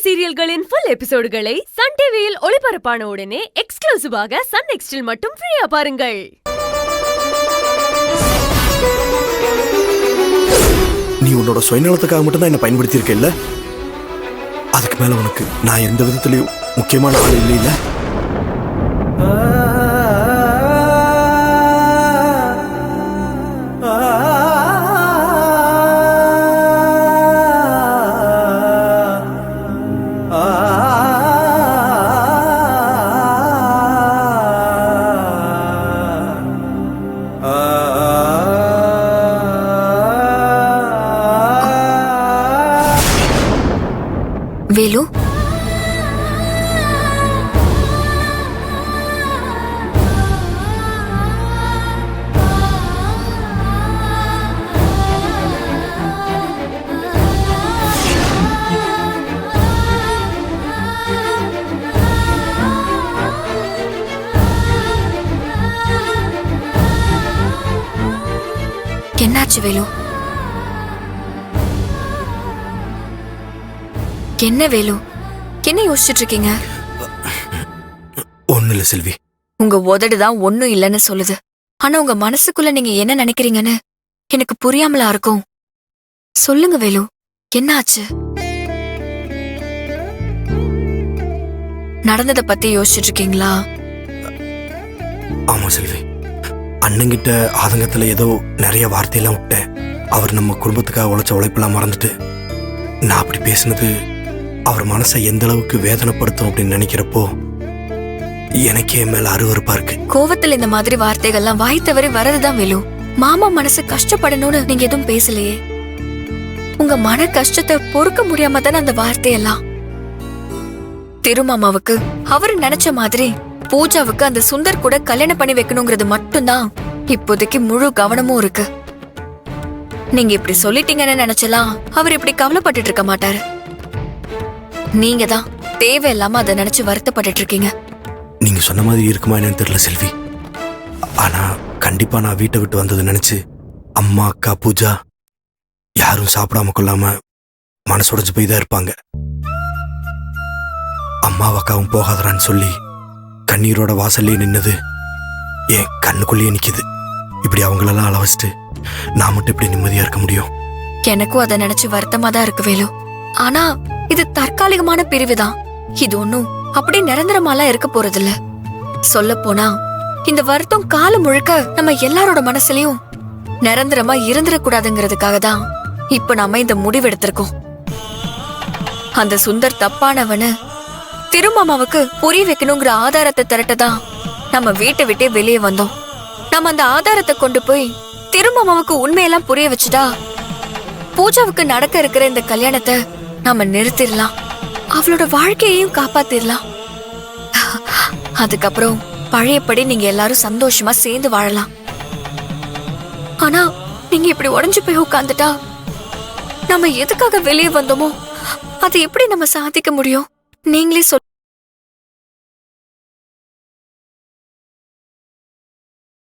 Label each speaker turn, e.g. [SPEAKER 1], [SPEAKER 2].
[SPEAKER 1] சீரியல்களின் full எபிசோடுகளை Sun டிவியில் ஒளிபரப்பான உடனே எக்ஸ்க்ளூசிவாக சன் நெக்ஸ்டில் மட்டும் ஃப்ரீயா பாருங்கள்.
[SPEAKER 2] நீ உன்னோட சுயநலத்துக்காக மட்டும்தான் என்ன பயன்படுத்தி இருக்கல. அதுக்கு மேல உனக்கு நான் எந்த விதத்திலையும் முக்கியமான ஆள் இல்லை இல்ல.
[SPEAKER 3] வேலு, என்னாச்சு வேலு? என்ன வேலு, என்ன யோசிச்சுட்டு இருக்கீங்க?
[SPEAKER 2] ஒண்ணு இல்ல செல்வி.
[SPEAKER 3] உங்க உதடுதான் ஒண்ணும் இல்லைன்னு சொல்லுது. ஆனா உங்க மனசுக்குள்ள நீங்க என்ன நினைக்கிறீங்கன்னு எனக்கு புரியாமலா இருக்கும். சொல்லுங்க வேலு, என்ன ஆச்சு? நடந்தத பத்தி யோசிச்சுட்டு இருக்கீங்களா?
[SPEAKER 2] ஆமா செல்வி, அண்ணங்கிட்ட ஆதங்கத்துல ஏதோ நிறைய வார்த்தையெல்லாம் விட்டேன். அவர் நம்ம குடும்பத்துக்காக உழைச்ச உழைப்பெல்லாம் மறந்துட்டு நான் அப்படி பேசினது அவர் மனசை எந்த அளவுக்கு வேதனைப்படுத்தும் அப்படின்னு நினைக்கிறப்போ எனக்கே மேல அருவருப்பா இருக்கு.
[SPEAKER 3] கோவத்துல இந்த மாதிரி வார்த்தைகள்லாம் வாய் தவறி வரதுதான் வேலு. மாமா மனசு கஷ்டப்படணும்னு நீங்க எதுவும் பேசலையே. உங்க மன கஷ்டத்தை பொறுக்க முடியாம தானே அந்த வார்த்தையெல்லாம். திருமாமாவுக்கு அவரு நினைச்ச மாதிரி பூஜாவுக்கு அந்த சுந்தர் கூட கல்யாணம் பண்ணி வைக்கணுங்கிறது மட்டும்தான் இப்போதைக்கு முழு கவனமும் இருக்கு. நீங்க இப்படி சொல்லிட்டீங்கன்னு நினைச்சலாம் அவர் இப்படி கவலைப்பட்டு இருக்க மாட்டாரு. நீங்க தான் தேவையில்லாம அதை நினைச்சு வருத்தப்பட்டு இருக்கீங்க.
[SPEAKER 2] நீங்க சொன்ன மாதிரி இருக்குமா என்னன்னு தெரியல செல்வி. ஆனா கண்டிப்பா நான் வீட்டை விட்டு வந்தது நினைச்சு அம்மா அக்கா பூஜா யாரும் சாப்பிடாம கொள்ளாம மனசுடைஞ்சு போய் தான் இருப்பாங்க. அம்மாவும் அக்காவும் போகாதரான்னு சொல்லி கண்ணீரோட வாசல்லே நின்னது என் கண்ணுக்குள்ளேயே நிக்குது. இப்படி அவங்களெல்லாம் அளவச்சிட்டு நான் மட்டும் இப்படி நிம்மதியா இருக்க முடியும்?
[SPEAKER 3] எனக்கும் அதை நினைச்சு வருத்தமா தான் இருக்கு வேலு. ஆனா இது தற்காலிகமான பிரிவுதான். இது ஒண்ணும் அப்படி நிரந்தரமாலாம் இருக்க போறதில்ல. சொல்ல போனா இந்த வருத்தம் காலம் முழுக்க நம்ம எல்லாரோட மனசுலயும் நிரந்தரமா இருந்துடக்கூடாதுங்கிறதுக்காக தான் இப்ப நாம இந்த முடிவு எடுத்திருக்கோம். அந்த சுந்தர் தப்பானவனு திருமாமாவுக்கு புரிய வைக்கணுங்கிற ஆதாரத்தை திரட்டதான் நம்ம வீட்டை விட்டே வெளியே வந்தோம். நம்ம அந்த ஆதாரத்தை கொண்டு போய் திருமாமாவுக்கு உண்மையெல்லாம் புரிய வச்சுட்டா பூஜாவுக்கு நடக்க இருக்கிற இந்த கல்யாணத்தை நாம நிறுத்திடலாம். அவளோட வாழ்க்கையையும் காப்பாத்திரலாம். அதுக்கப்புறம் பழையபடி நீங்க எல்லாரும் சந்தோஷமா சேர்ந்து வாழலாம். ஆனா நீங்க இப்படி உடைஞ்சு போய் உட்கார்ந்துட்டா நம்ம எதுக்காக வெளியே வந்தோமோ அதை எப்படி நம்ம சாதிக்க முடியும்? நீங்களே